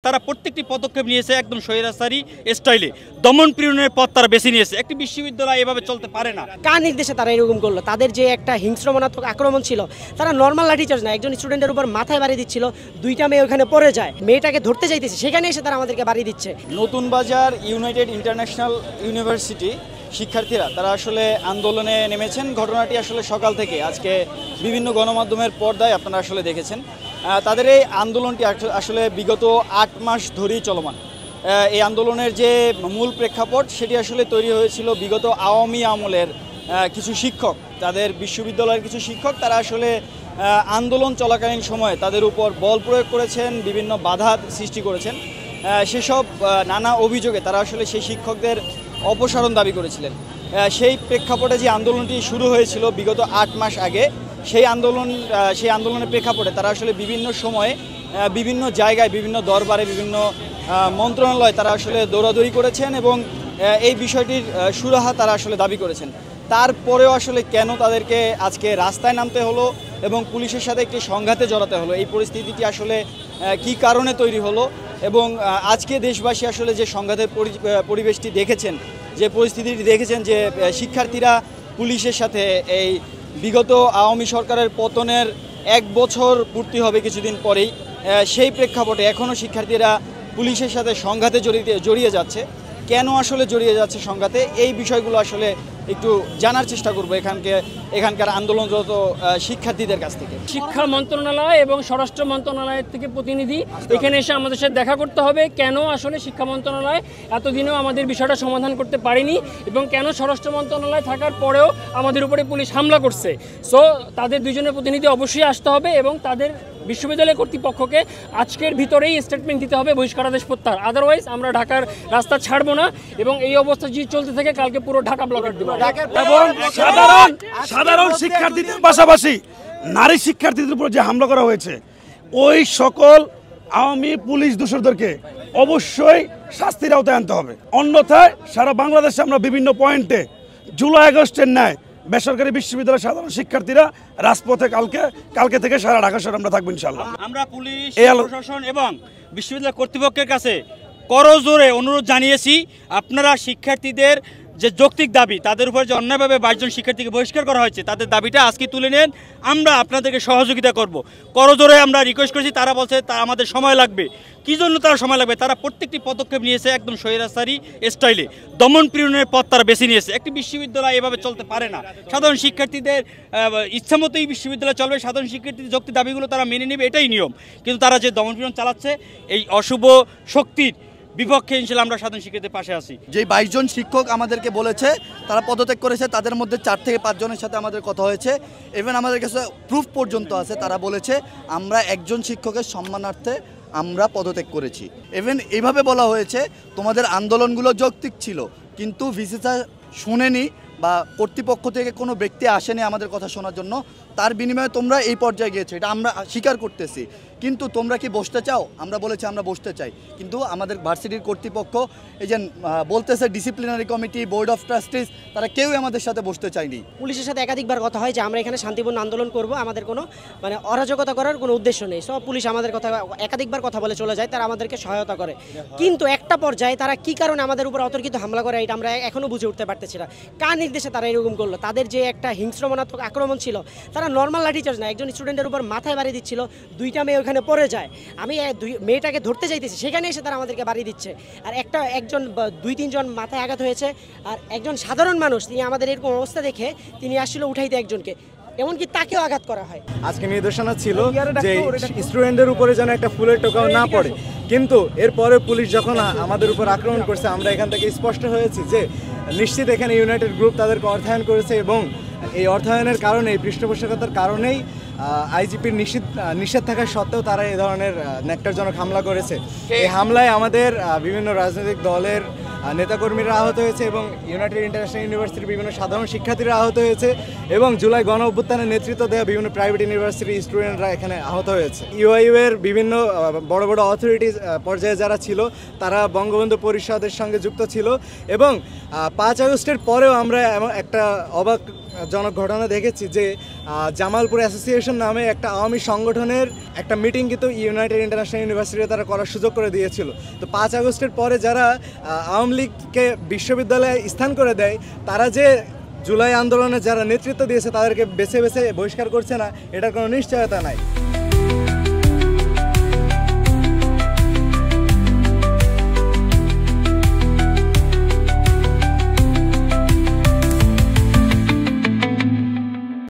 তারা প্রত্যেকটি পদক্ষেপ নিয়েছে একদম স্বৈরাচারী স্টাইলে, দমন পীড়নের পথ তারা বেছে নিয়েছে। একটি বিশ্ববিদ্যালয় এভাবে চলতে পারে না। কার নির্দেশে তারা এরকম করলো? তাদের যে একটা হিংস্রমনাত্মক আক্রমণ ছিল, তারা নর্মাল লাঠিচার্জ না, একজন স্টুডেন্টের উপর মাথায় বাড়ি দিচ্ছিল, দুইটা মেয়ে ওখানে পড়ে যায়, মেয়েটাকে ধরতে চাইতেছে, সেখানে এসে তারা আমাদেরকে বাড়ি দিচ্ছে। নতুন বাজার ইউনাইটেড ইন্টারন্যাশনাল ইউনিভার্সিটি শিক্ষার্থীরা তারা আসলে আন্দোলনে নেমেছেন। ঘটনাটি আসলে সকাল থেকে আজকে বিভিন্ন গণমাধ্যমের পর্দায় আপনারা আসলে দেখেছেন। তাদের এই আন্দোলনটি আসলে বিগত 8 মাস ধরেই চলমান। এই আন্দোলনের যে মূল প্রেক্ষাপট সেটি আসলে তৈরি হয়েছিল বিগত আওয়ামী আমলের কিছু শিক্ষক, তাদের বিশ্ববিদ্যালয়ের কিছু শিক্ষক তারা আসলে আন্দোলন চলাকালীন সময়ে তাদের উপর বল প্রয়োগ করেছেন, বিভিন্ন বাধা সৃষ্টি করেছেন। সেসব নানা অভিযোগে তারা আসলে সেই শিক্ষকদের অপসারণ দাবি করেছিলেন। সেই প্রেক্ষাপটে যে আন্দোলনটি শুরু হয়েছিল বিগত 8 মাস আগে, সেই আন্দোলনের প্রেক্ষাপটে তারা আসলে বিভিন্ন সময়ে বিভিন্ন জায়গায়, বিভিন্ন দরবারে, বিভিন্ন মন্ত্রণালয়ে তারা আসলে দৌড়াদৌড়ি করেছেন এবং এই বিষয়টির সুরাহা তারা আসলে দাবি করেছেন। তারপরেও আসলে কেন তাদেরকে আজকে রাস্তায় নামতে হলো এবং পুলিশের সাথে একটি সংঘাতে জড়াতে হলো, এই পরিস্থিতিটি আসলে কি কারণে তৈরি হলো এবং আজকে দেশবাসী আসলে যে সংঘাতের পরিবেশটি দেখেছেন, যে পরিস্থিতিটি দেখেছেন, যে শিক্ষার্থীরা পুলিশের সাথে এই বিগত আওয়ামী সরকারের পতনের 1 বছর পূর্তি হবে কিছুদিন পরেই, সেই প্রেক্ষাপটে এখনও শিক্ষার্থীরা পুলিশের সাথে সংঘাতে জড়িয়ে যাচ্ছে। কেন আসলে জড়িয়ে যাচ্ছে সংঘাতে, এই বিষয়গুলো আসলে একটু জানার চেষ্টা করব এখানকার আন্দোলনরত শিক্ষার্থীদের কাছ থেকে। শিক্ষা মন্ত্রণালয় এবং স্বরাষ্ট্র মন্ত্রণালয়ের থেকে প্রতিনিধি এখানে এসে আমাদের সাথে দেখা করতে হবে। কেন আসলে শিক্ষা মন্ত্রণালয় এতদিনেও আমাদের বিষয়টা সমাধান করতে পারেনি এবং কেন স্বরাষ্ট্র মন্ত্রণালয় থাকার পরেও আমাদের উপরে পুলিশ হামলা করছে। সো তাদের দুজনের প্রতিনিধি অবশ্যই আসতে হবে এবং তাদের বিশ্ববিদ্যালয় কর্তৃপক্ষকে আজকের ভিতরেই স্টেটমেন্ট দিতে হবে বহিষ্কারাদেশ প্রত্যাহার, আদারওয়াইজ আমরা ঢাকার রাস্তা ছাড়বো না এবং এই অবস্থা যদি চলতে থাকে কালকে পুরো ঢাকা ব্লকেট দেবো। এবং সাধারণ শিক্ষার্থীদের পাশাপাশি নারী শিক্ষার্থীদের উপর যে হামলা করা হয়েছে, ওই সকল আওয়ামী পুলিশ দূষরদেরকে অবশ্যই শাস্তির আওতায় আনতে হবে। অন্যথায় সারা বাংলাদেশে আমরা বিভিন্ন পয়েন্টে জুলাই আগস্টের ন্যায় বেসরকারি বিশ্ববিদ্যালয়ের সাধারণ শিক্ষার্থীরা রাজপথে কালকে থেকে সারা ঢাকা শহরে আমরা থাকবো ইনশাআল্লাহ। আমরা পুলিশ প্রশাসন এবং বিশ্ববিদ্যালয় কর্তৃপক্ষের কাছে করজোরে অনুরোধ জানিয়েছি, আপনারা শিক্ষার্থীদের যে যৌক্তিক দাবি, তাদের উপর যে অন্যায়ভাবে 22 জন শিক্ষার্থীকে বহিষ্কার করা হয়েছে, তাদের দাবিটা আজকে তুলে নেন, আমরা আপনাদেরকে সহযোগিতা করব। করজোরে আমরা রিকোয়েস্ট করেছি। তারা বলছে আমাদের সময় লাগবে। কী জন্য তারা সময় লাগবে? তারা প্রত্যেকটি পদক্ষেপ নিয়েছে একদম স্বৈরাচারী স্টাইলে, দমন পীড়নের পথ তারা বেছে নিয়েছে। একটি বিশ্ববিদ্যালয় এভাবে চলতে পারে না। সাধারণ শিক্ষার্থীদের ইচ্ছামতোই বিশ্ববিদ্যালয় চলবে, সাধারণ শিক্ষার্থীদের যৌক্তিক দাবিগুলো তারা মেনে নেবে, এটাই নিয়ম। কিন্তু তারা যে দমন পীড়ন চালাচ্ছে, এই অশুভ শক্তির বিপক্ষে ইনশাআল্লাহ আমরা সাধারণ শিক্ষার্থীদের পাশে আছি। যে 22 জন শিক্ষক আমাদেরকে বলেছে তারা পদত্যাগ করেছে, তাদের মধ্যে 4 থেকে 5 জনের সাথে আমাদের কথা হয়েছে। ইভেন আমাদের কাছে প্রুফ পর্যন্ত আছে, তারা বলেছে আমরা একজন শিক্ষকের সম্মানার্থে আমরা পদত্যাগ করেছি। ইভেন এইভাবে বলা হয়েছে তোমাদের আন্দোলনগুলো যৌক্তিক ছিল, কিন্তু ভিসিটা শুনেনি বা কর্তৃপক্ষ থেকে কোনো ব্যক্তি আসেনি আমাদের কথা শোনার জন্য, তার বিনিময়ে তোমরা এই পর্যায়ে গিয়েছো, এটা আমরা স্বীকার করতেছি। কিন্তু তোমরা কি বসতে চাও? আমরা বলেছি আমরা বসতে চাই, কিন্তু আমাদের ভার্সিটির কর্তৃপক্ষ এই যে বলতেছে disciplinary committee, board of trustees, তারা কেউই আমাদের সাথে বসতে চায়নি। পুলিশের সাথে একাধিকবার কথা হয় যে আমরা এখানে শান্তিপূর্ণ আন্দোলন করব, আমাদের কোনো অরাজকতা করার কোনো উদ্দেশ্য নেই। সব পুলিশ আমাদের কথা একাধিকবার কথা বলে চলে যায়, তারা আমাদেরকে সহায়তা করে। কিন্তু একটা পর্যায়ে তারা কি কারণে আমাদের উপর অতর্কিত হামলা করে, এটা আমরা এখনও বুঝে উঠতে পারতেছি না। কার নির্দেশে তারা এরকম করলো? তাদের যে একটা হিংস্রমনাত্মক আক্রমণ ছিল, তারা নর্মাল লাঠিচার্জ না, একজন স্টুডেন্টের উপর মাথায় বাড়ি দিচ্ছিল, দুইটা মেয়ে ওখানে পড়ে যায়, আমি মেয়েটাকে ধরতে চাইতেছি, সেখানে এসে তারা আমাদেরকে বাড়ি দিচ্ছে। আর একজন 2-3 জন মাথায় আঘাত হয়েছে। আর একজন সাধারণ মানুষ, তিনি আমাদের এরকম অবস্থা দেখে তিনি আসলে উঠাইতে একজনকে, এমনকি তাকেও আঘাত করা হয়। আজকে নির্দেশনা ছিল যে স্টুডেন্টদের উপরে যেন একটা ফুলের টোকাও না পড়ে, কিন্তু এরপরে পুলিশ যখন আমাদের উপর আক্রমণ করছে, আমরা এখান থেকে স্পষ্ট হয়েছি যে নিশ্চিত এখানে ইউনাইটেড গ্রুপ তাদেরকে অর্থায়ন করেছে এবং এই অর্থায়নের কারণে, এই পৃষ্ঠপোষকতার কারণেই আইজিপির নিষেধ থাকা সত্ত্বেও তারা এই ধরনের ন্যাক্কারজনক হামলা করেছে। এই হামলায় আমাদের বিভিন্ন রাজনৈতিক দলের নেতাকর্মীরা আহত হয়েছে এবং ইউনাইটেড ইন্টারন্যাশনাল ইউনিভার্সিটির বিভিন্ন সাধারণ শিক্ষার্থীরা আহত হয়েছে এবং জুলাই গণ অভ্যুত্থানের নেতৃত্ব দেওয়া বিভিন্ন প্রাইভেট ইউনিভার্সিটির স্টুডেন্টরা এখানে আহত হয়েছে। ইউআইইউ এর বিভিন্ন বড় বড় অথরিটিজ পর্যায়ে যারা ছিল, তারা বঙ্গবন্ধু পরিষদের সঙ্গে যুক্ত ছিল এবং 5 আগস্টের পরেও আমরা একটা অবাক দুঃখজনক ঘটনা দেখেছি যে জামালপুর অ্যাসোসিয়েশন নামে একটা আওয়ামী সংগঠনের একটা মিটিং কিন্তু ইউনাইটেড ইন্টারন্যাশনাল ইউনিভার্সিটিতে তারা করার সুযোগ করে দিয়েছিল। তো 5 আগস্টের পরে যারা আওয়ামী লীগকে বিশ্ববিদ্যালয়ে স্থান করে দেয়, তারা যে জুলাই আন্দোলনে যারা নেতৃত্ব দিয়েছে তাদেরকে বেছে বেছে বহিষ্কার করছে না, এটার কোনো নিশ্চয়তা নাই।